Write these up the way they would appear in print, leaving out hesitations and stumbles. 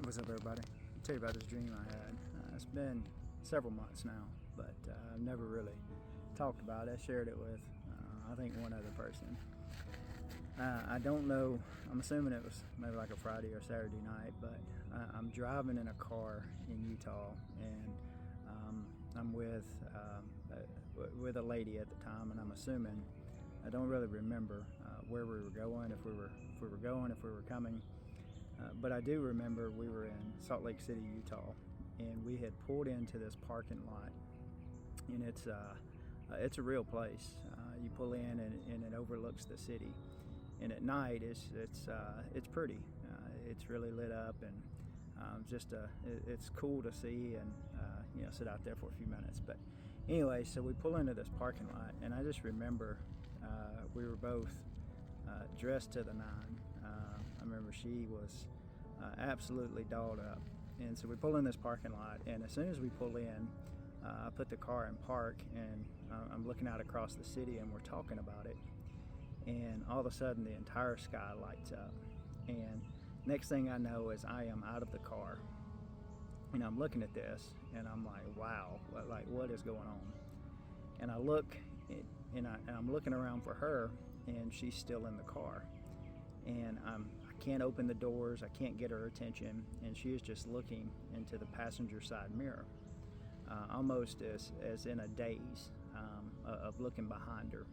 What's up, everybody? I'll tell you about this dream I had. It's been several months now, but I've never really talked about it. I shared it with, I think, one other person. I don't know, I'm assuming it was maybe like a Friday or Saturday night, but I'm driving in a car in Utah, and I'm with a lady at the time, and I'm assuming, I don't really remember where we were going, if we were coming. But I do remember we were in Salt Lake City, Utah, and we had pulled into this parking lot, and it's a real place. You pull in, and it overlooks the city, and at night it's pretty. It's really lit up, and it's cool to see, and sit out there for a few minutes. But anyway, so we pull into this parking lot, and I just remember we were both dressed to the nine. I remember she was absolutely dolled up. And so we pull in this parking lot, and as soon as we pull in, I put the car in park, and I'm looking out across the city, and we're talking about it. And all of a sudden, the entire sky lights up. And next thing I know is I am out of the car. And I'm looking at this, and I'm like, wow, what is going on? And I look, and I'm looking around for her, and she's still in the car. And I can't open the doors, I can't get her attention, and she is just looking into the passenger side mirror, almost as in a daze of looking behind her.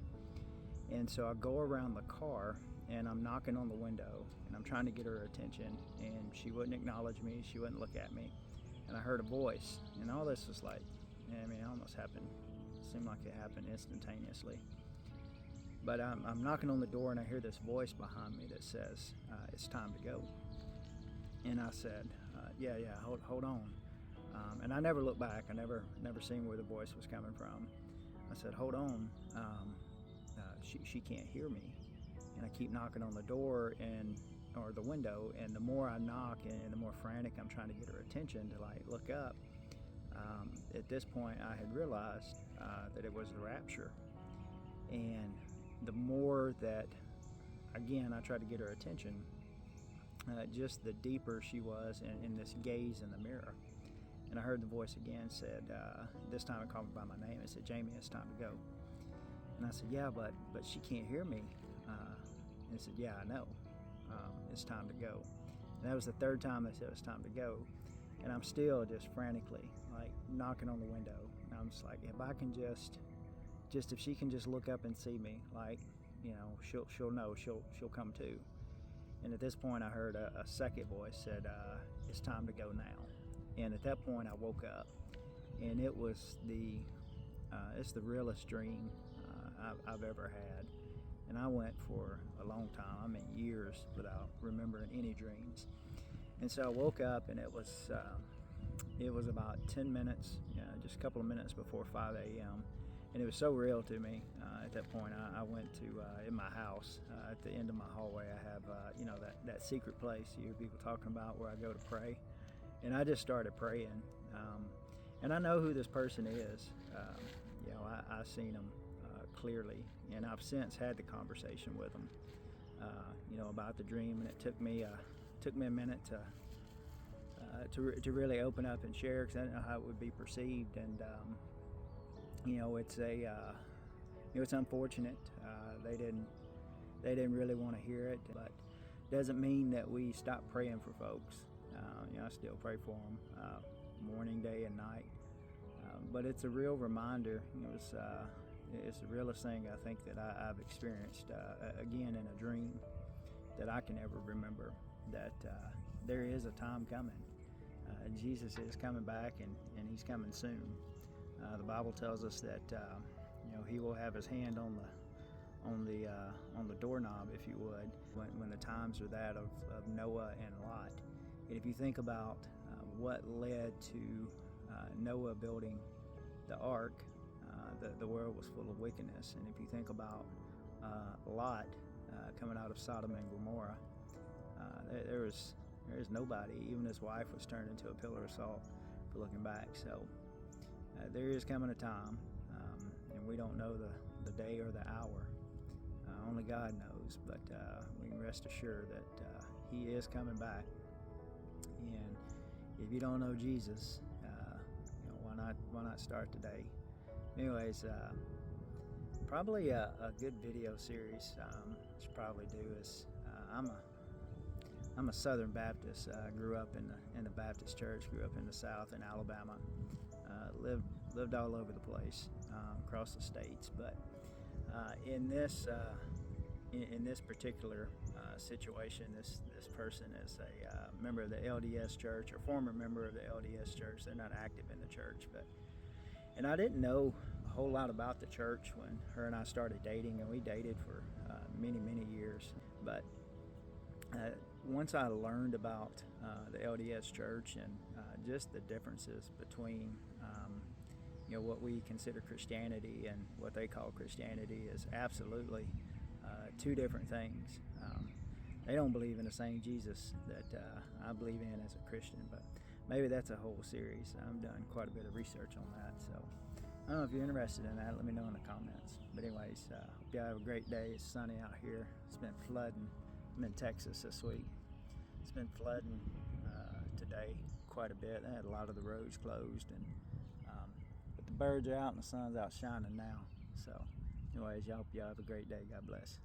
And so I go around the car, and I'm knocking on the window, and I'm trying to get her attention, and she wouldn't acknowledge me, she wouldn't look at me. And I heard a voice, and all this was like, it almost happened, seemed like it happened instantaneously. But I'm knocking on the door, and I hear this voice behind me that says, it's time to go. And I said, yeah, hold on. And I never looked back. I never seen where the voice was coming from. I said, hold on. She can't hear me. And I keep knocking on the door or the window, and the more I knock and the more frantic I'm trying to get her attention to look up. At this point, I had realized that it was the rapture. And the more that, again, I tried to get her attention, just the deeper she was in this gaze in the mirror. And I heard the voice again said, this time it called me by my name. It said, Jamie, it's time to go. And I said, yeah, but she can't hear me. And it said, yeah, I know. It's time to go. And that was the third time they said it was time to go. And I'm still just frantically, knocking on the window. And I'm just like, if I can just if she can just look up and see me, she'll know, she'll come to. And at this point, I heard a second voice said, it's time to go now. And at that point, I woke up, and it was it's the realest dream I've ever had. And I went for a long time, years, without remembering any dreams. And so I woke up, and it was about 10 minutes, just a couple of minutes before 5 a.m. And it was so real to me. At that point, I went to, in my house, at the end of my hallway, I have, that secret place you hear people talking about where I go to pray. And I just started praying. And I know who this person is. I've seen him clearly. And I've since had the conversation with him, about the dream. And it took me a minute to really open up and share, because I didn't know how it would be perceived. And it's unfortunate. They didn't really want to hear it, but doesn't mean that we stop praying for folks. I still pray for them, morning, day, and night. But it's a real reminder. It's the realest thing I think that I've experienced, again in a dream, that I can ever remember. That there is a time coming. Jesus is coming back, and He's coming soon. The Bible tells us that He will have His hand on the doorknob, if you would, when the times are that of Noah and Lot. And if you think about what led to Noah building the ark, the world was full of wickedness. And if you think about Lot coming out of Sodom and Gomorrah, there is nobody. Even his wife was turned into a pillar of salt for looking back. So there is coming a time, and we don't know the day or the hour. Only God knows, but we can rest assured that He is coming back. And if you don't know Jesus, why not start today? Anyways, probably a good video series should probably do is I'm a Southern Baptist. I grew up in the Baptist church. Grew up in the South in Alabama. Lived all over the place, across the states. But in this particular situation, this person is a member of the LDS church, or former member of the LDS church. They're not active in the church, and I didn't know a whole lot about the church when her and I started dating, and we dated for many years. But once I learned about the LDS church and just the differences between what we consider Christianity and what they call Christianity is absolutely two different things. They don't believe in the same Jesus that I believe in as a Christian, but maybe that's a whole series. I've done quite a bit of research on that, so I don't know if you're interested in that. Let me know in the comments. But anyways, hope y'all have a great day. It's sunny out here. It's been flooding. I'm in Texas this week. It's been flooding today quite a bit. They had a lot of the roads closed, but the birds are out and the sun's out shining now. So anyways, y'all hope y'all have a great day. God bless.